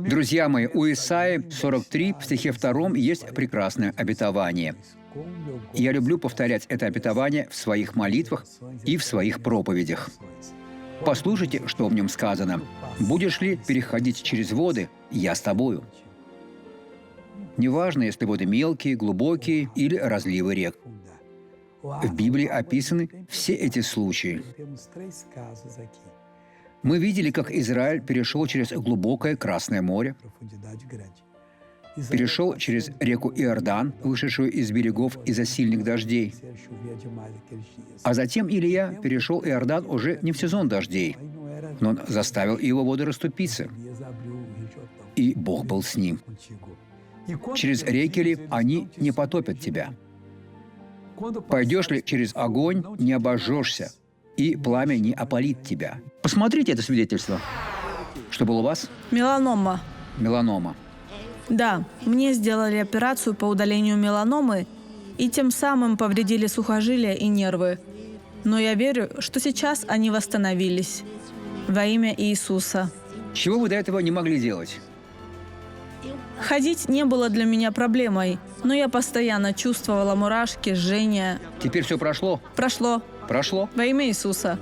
Друзья мои, у Исаии 43 в стихе 2 есть прекрасное обетование. Я люблю повторять это обетование в своих молитвах и в своих проповедях. Послушайте, что в нем сказано. «Будешь ли переходить через воды, я с тобою». Неважно, если воды мелкие, глубокие или разливы рек. В Библии описаны все эти случаи. Мы видели, как Израиль перешел через глубокое Красное море, перешел через реку Иордан, вышедшую из берегов из-за сильных дождей. А затем Илия перешел Иордан уже не в сезон дождей, но он заставил его воды расступиться. И Бог был с ним. Через реки ли они не потопят тебя? Пойдешь ли через огонь, не обожжешься, и пламя не опалит тебя. Посмотрите это свидетельство. Что было у вас? Меланома. Меланома. Да, мне сделали операцию по удалению меланомы и тем самым повредили сухожилия и нервы. Но я верю, что сейчас они восстановились. Во имя Иисуса. Чего вы до этого не могли делать? Ходить не было для меня проблемой, но я постоянно чувствовала мурашки, жжение. Теперь все прошло? Прошло. Прошло. Во имя Иисуса.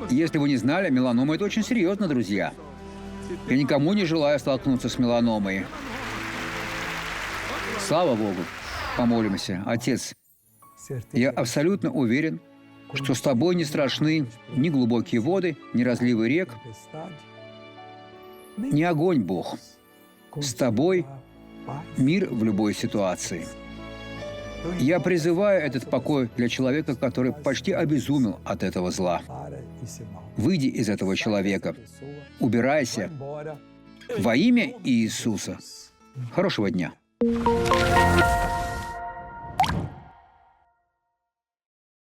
Если вы не знали, меланома – это очень серьезно, друзья. Я никому не желаю столкнуться с меланомой. Слава Богу. Помолимся. Отец, я абсолютно уверен, что с тобой не страшны ни глубокие воды, ни разливы рек, ни огонь, Бог. С тобой мир в любой ситуации. Я призываю этот покой для человека, который почти обезумел от этого зла. Выйди из этого человека. Убирайся. Во имя Иисуса. Хорошего дня.